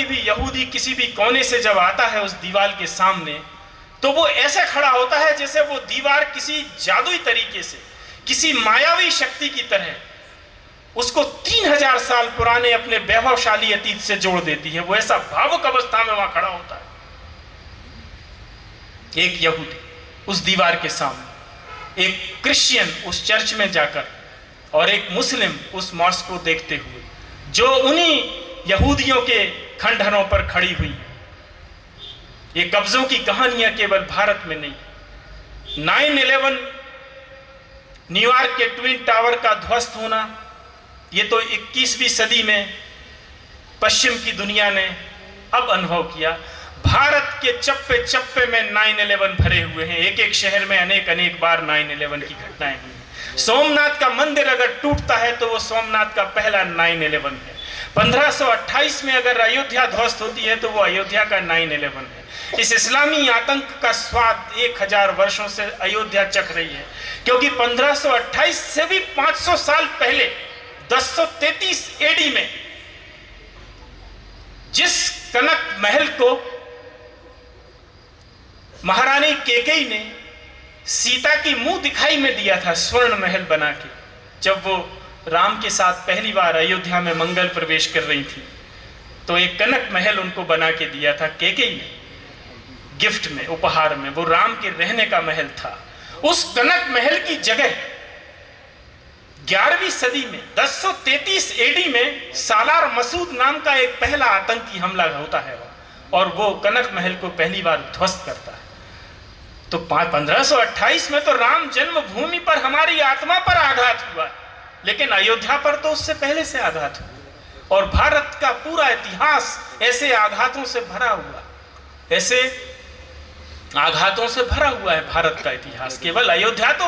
कोई भी यहूदी किसी भी कोने से जब आता है उस दीवार के सामने, तो वो ऐसे खड़ा होता है जैसे वो दीवार किसी जादुई तरीके से, किसी मायावी शक्ति की तरह उसको 3000 साल पुराने अपने वैभवशाली अतीत से जोड़ देती है। वो ऐसा भावुक अवस्था में वहां खड़ा होता है, एक यहूदी उस दीवार के सामने, एक क्रिश्चियन उस चर्च में जाकर और एक मुस्लिम उस मॉस्क को देखते हुए, जो उन्हीं यहूदियों के खंडहरों पर खड़ी हुई है। ये कब्जों की कहानियां केवल भारत में नहीं, 9/11 न्यूयॉर्क के ट्विन टावर का ध्वस्त होना, ये तो 21वीं सदी में पश्चिम की दुनिया ने अब अनुभव किया। भारत के चप्पे चप्पे में 9/11 भरे हुए हैं, एक एक शहर में अनेक अनेक बार 9/11 की घटनाएं हुई हैं। सोमनाथ का मंदिर अगर टूटता है तो वो सोमनाथ का पहला 9/11 है। 1528 में अगर अयोध्या ध्वस्त होती है तो वो अयोध्या का 9/11 है। इस इस्लामी आतंक का स्वाद 1000 वर्षों से अयोध्या चख रही है, क्योंकि 1528 से भी 500 साल पहले 1033 एडी में जिस कनक महल को महारानी केकई ने सीता की मुंह दिखाई में दिया था स्वर्ण महल बना के, जब वो राम के साथ पहली बार अयोध्या में मंगल प्रवेश कर रही थी, तो एक कनक महल उनको बना के दिया था केकई ने गिफ्ट में, उपहार में। वो राम के रहने का महल था। उस कनक महल की जगह 11वीं सदी में 1033 एडी में सालार मसूद नाम का एक पहला आतंकी हमला होता है और वो कनक महल को पहली बार ध्वस्त करता है। तो 1528 में तो राम जन्मभूमि पर हमारी आत्मा पर आघात हुआ, लेकिन अयोध्या पर तो उससे पहले से आघात हुआ। और भारत का पूरा इतिहास ऐसे आघातों से भरा हुआ, ऐसे आघातों से भरा हुआ है भारत का इतिहास। केवल अयोध्या तो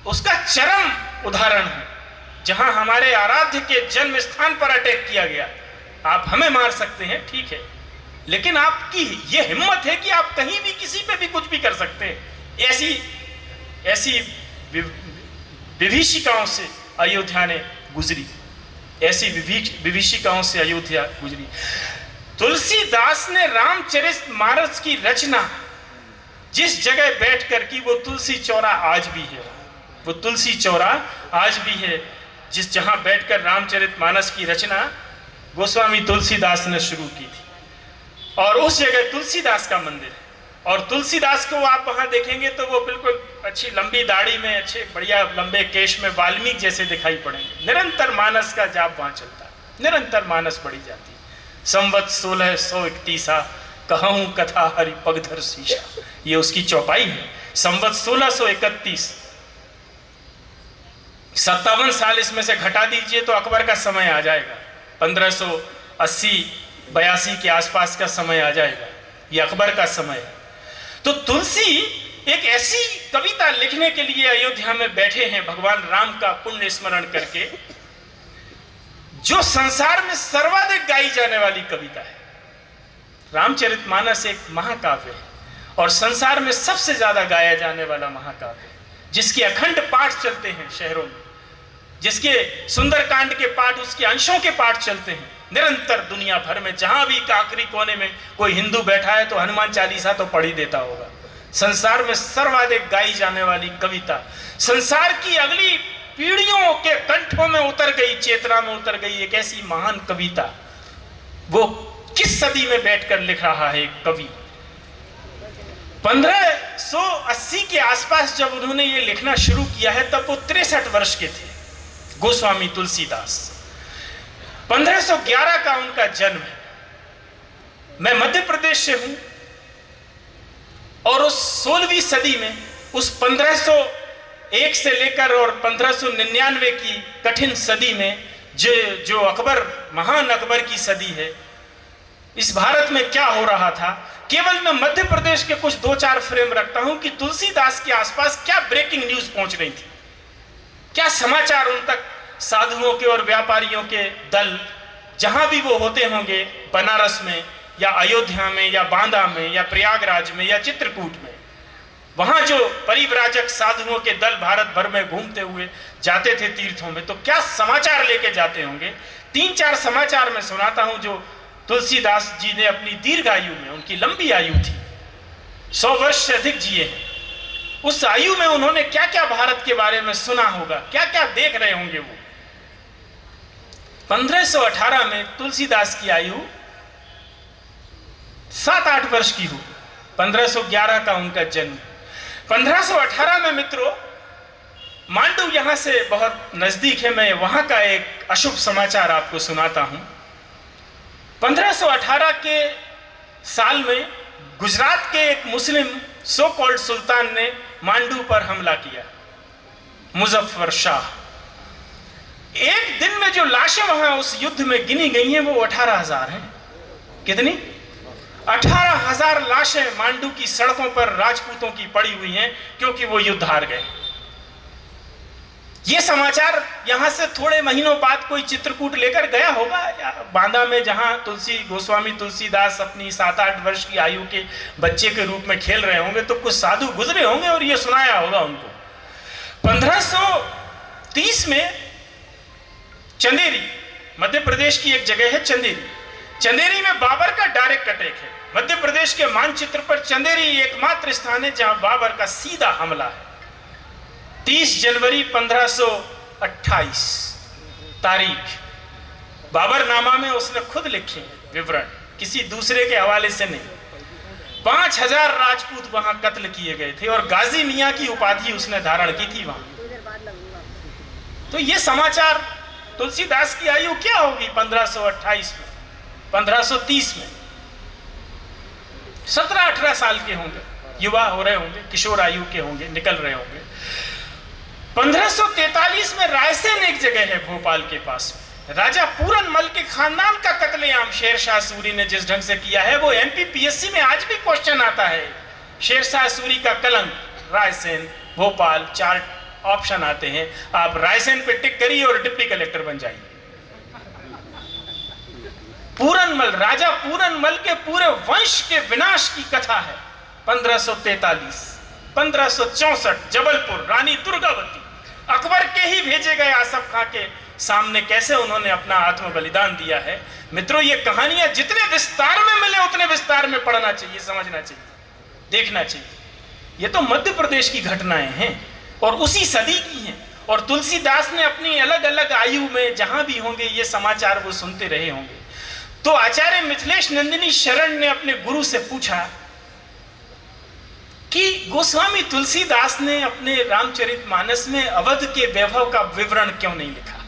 उसका चरम उदाहरण है, जहां हमारे आराध्य के जन्म स्थान पर अटैक किया गया। आप हमें मार सकते हैं, ठीक है, लेकिन आपकी यह हिम्मत है कि आप कहीं भी किसी पे भी कुछ भी कर सकते हैं। ऐसी विभीषिकाओं से अयोध्या ने गुजरी, ऐसी विभीषिकाओं से अयोध्या गुजरी। तुलसीदास ने रामचरितमानस की रचना जिस जगह बैठकर की, वो तुलसी चौरा आज भी है। वो तुलसी चौरा आज भी है जहां बैठकर रामचरितमानस की रचना गोस्वामी तुलसीदास ने शुरू की थी। और उस जगह तुलसीदास का मंदिर है। और तुलसीदास को आप वहां देखेंगे तो वो बिल्कुल अच्छी लंबी दाढ़ी में, अच्छे बढ़िया लंबे केश में वाल्मीकि जैसे दिखाई पड़ेंगे। निरंतर मानस का जाप वहां चलता है, निरंतर मानस बढ़ी जाती है। संवत 1631 कहूं कथा हरि पगधर शीशा, ये उसकी चौपाई है। संवत 1631, 57 साल इसमें से घटा दीजिए तो अकबर का समय आ जाएगा। 1580-82 के आसपास का समय आ जाएगा, ये अकबर का समय है। तो तुलसी एक ऐसी कविता लिखने के लिए अयोध्या में बैठे हैं भगवान राम का पुण्य स्मरण करके, जो संसार में सर्वाधिक गाई जाने वाली कविता है। रामचरितमानस एक महाकाव्य है और संसार में सबसे ज्यादा गाया जाने वाला महाकाव्य है, जिसके अखंड पाठ चलते हैं शहरों में, जिसके सुंदरकांड के पाठ, उसके अंशों के पाठ चलते हैं निरंतर दुनिया भर में। जहां भी आखिरी कोने में कोई हिंदू बैठा है तो हनुमान चालीसा तो पढ़ ही देता होगा। संसार में सर्वाधिक गाई जाने वाली कविता, संसार की अगली पीढ़ियों के कंठों में उतर गई, चेतना में उतर गई एक ऐसी महान कविता। वो किस सदी में बैठकर लिख रहा है एक कवि? 1580 के आसपास जब उन्होंने ये लिखना शुरू किया है तब वो 63 वर्ष के थे, गोस्वामी तुलसीदास। 1511 का उनका जन्म है। मैं मध्य प्रदेश से हूं और उस 16वीं सदी में, उस 1501 से लेकर और 1599 की कठिन सदी में, जो अकबर, महान अकबर की सदी है, इस भारत में क्या हो रहा था। केवल मैं मध्य प्रदेश के कुछ 2-4 फ्रेम रखता हूं कि तुलसीदास के आसपास क्या ब्रेकिंग न्यूज पहुंच रही थी, क्या समाचार उन तक साधुओं के और व्यापारियों के दल जहां भी वो होते होंगे, बनारस में या अयोध्या में या बांदा में या प्रयागराज में या चित्रकूट में, वहां जो परिव्राजक साधुओं के दल भारत भर में घूमते हुए जाते थे तीर्थों में, तो क्या समाचार लेके जाते होंगे। 3-4 समाचार मैं सुनाता हूं जो तुलसीदास जी ने अपनी दीर्घ आयु में, उनकी लंबी आयु थी, 100 वर्ष से अधिक जिए हैं, उस आयु में उन्होंने क्या क्या भारत के बारे में सुना होगा, क्या क्या देख रहे होंगे वो। 1518 में तुलसीदास की आयु 7-8 वर्ष की हो, 1511 का उनका जन्म। 1518 में मित्रों, मांडू यहां से बहुत नजदीक है, मैं वहां का एक अशुभ समाचार आपको सुनाता हूं। 1518 के साल में गुजरात के एक मुस्लिम सो कॉल्ड सुल्तान ने मांडू पर हमला किया, मुजफ्फर शाह। एक दिन में जो लाशें वहां उस युद्ध में गिनी गई हैं वो 18,000 हैं। कितनी? 18,000 लाशें मांडू की सड़कों पर राजपूतों की पड़ी हुई हैं, क्योंकि वो युद्ध हार गए। ये समाचार यहां से थोड़े महीनों बाद कोई चित्रकूट लेकर गया होगा, या बांदा में जहां गोस्वामी तुलसीदास अपनी 7-8 वर्ष की आयु के बच्चे के रूप में खेल रहे होंगे, तो कुछ साधु गुजरे होंगे और ये सुनाया होगा उनको। 1530 में चंदेरी, मध्य प्रदेश की एक जगह है चंदेरी, चंदेरी में बाबर का डायरेक्ट अटैक है। मध्य प्रदेश के मानचित्र पर चंदेरी एकमात्र स्थान है जहां बाबर का सीधा हमला है। 30 जनवरी 1528 तारीख, बाबरनामा में उसने खुद लिखे विवरण, किसी दूसरे के हवाले से नहीं। 5000 राजपूत वहां कत्ल किए गए थे और गाजी मियां की उपाधि उसने धारण की थी वहां। तो ये समाचार, तुलसीदास की आयु क्या होगी 1528 में, 1530 में 17-18 साल के होंगे, युवा हो रहे होंगे, किशोर आयु के होंगे, निकल रहे होंगे। 1543 में रायसेन एक जगह है भोपाल के पास में, राजा पूरनमल के खानदान का कत्लेआम शेरशाह सूरी ने जिस ढंग से किया है, वो एमपीपीएससी में आज भी क्वेश्चन आता है। शेरशाह सूरी का कलंक, रायसेन, भोपाल, 4 ऑप्शन आते हैं, आप रायसेन पे टिक करिए और डिप्टी कलेक्टर बन जाइए। पूरनमल, राजा पूरनमल के पूरे वंश के विनाश की कथा है। 1543, 1564 जबलपुर, रानी दुर्गावती, अकबर के ही भेजे गए आसफ खां के सामने कैसे उन्होंने अपना आत्म बलिदान दिया है। मित्रों, ये कहानियां जितने विस्तार में मिले उतने विस्तार में पढ़ना चाहिए, समझना चाहिए, देखना चाहिए। ये तो मध्य प्रदेश की घटनाएं हैं और उसी सदी की हैं, और तुलसीदास ने अपनी अलग अलग आयु में जहां भी होंगे ये समाचार वो सुनते रहे होंगे। तो आचार्य मिथिलेश नंदिनी शरण ने अपने गुरु से पूछा कि गोस्वामी तुलसीदास ने अपने रामचरितमानस में अवध के वैभव का विवरण क्यों नहीं लिखा।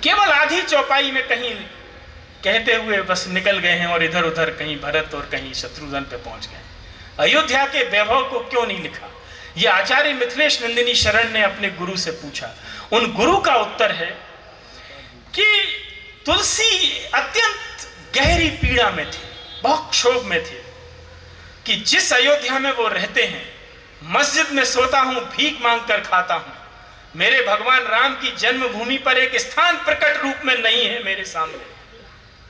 केवल आधी चौपाई में कहीं कहते हुए बस निकल गए हैं और इधर उधर कहीं भरत और कहीं शत्रुघ्न पे पहुंच गए। अयोध्या के वैभव को क्यों नहीं लिखा, यह आचार्य मिथिलेश नंदिनी शरण ने अपने गुरु से पूछा। उन गुरु का उत्तर है कि तुलसी अत्यंत गहरी पीड़ा में थे, बहुत क्षोभ में थे कि जिस अयोध्या में वो रहते हैं, मस्जिद में सोता हूं, भीख मांग कर खाता हूं, मेरे भगवान राम की जन्मभूमि पर एक स्थान प्रकट रूप में नहीं है मेरे सामने,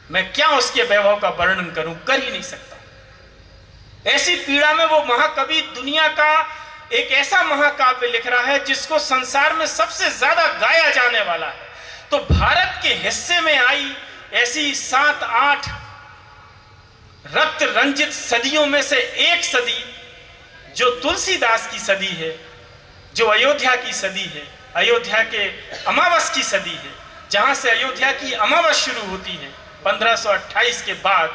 मैं क्या उसके वैभव का वर्णन करूं, कर ही नहीं सकता। ऐसी पीड़ा में वो महाकवि दुनिया का एक ऐसा महाकाव्य लिख रहा है जिसको संसार में सबसे ज्यादा गाया जाने वाला है। तो भारत के हिस्से में आई ऐसी 7-8 रक्त रंजित सदियों में से एक सदी जो तुलसीदास की सदी है, जो अयोध्या की सदी है, अयोध्या के अमावस की सदी है, जहां से अयोध्या की अमावस शुरू होती है 1528 के बाद।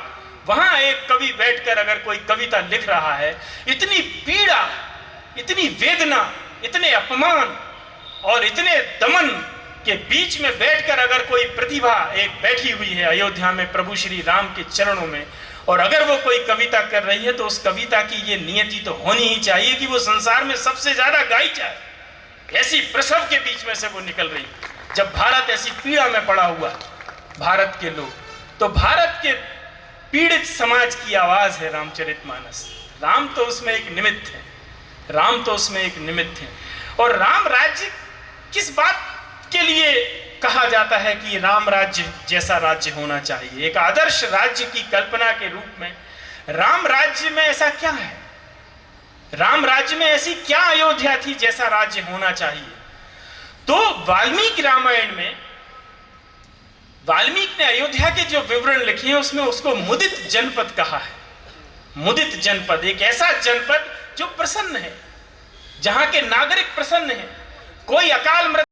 वहां एक कवि बैठकर अगर कोई कविता लिख रहा है, इतनी पीड़ा, इतनी वेदना, इतने अपमान और इतने दमन के बीच में बैठकर अगर कोई प्रतिभा एक बैठी हुई है अयोध्या में प्रभु श्री राम के चरणों में, और अगर वो कोई कविता कर रही है, तो उस कविता की ये नियति तो होनी ही चाहिए कि वो संसार में सबसे ज्यादा गाई जाए। ऐसी प्रसव के बीच में से वो निकल रही, जब भारत ऐसी पीड़ा में पड़ा हुआ, भारत के लोग, तो भारत के पीड़ित समाज की आवाज है रामचरितमानस। राम तो उसमें एक निमित्त है, राम तो उसमें एक निमित्त है। और राम राज्य किस बात के लिए कहा जाता है कि राम राज्य जैसा राज्य होना चाहिए, एक आदर्श राज्य की कल्पना के रूप में राम राज्य में ऐसा क्या है, राम राज्य में ऐसी क्या अयोध्या थी जैसा राज्य होना चाहिए। तो वाल्मीकि रामायण में वाल्मीकि ने अयोध्या के जो विवरण लिखे हैं उसमें उसको मुदित जनपद कहा है। मुदित जनपद, एक ऐसा जनपद जो प्रसन्न है, जहां के नागरिक प्रसन्न हैं, कोई अकाल मृत्यु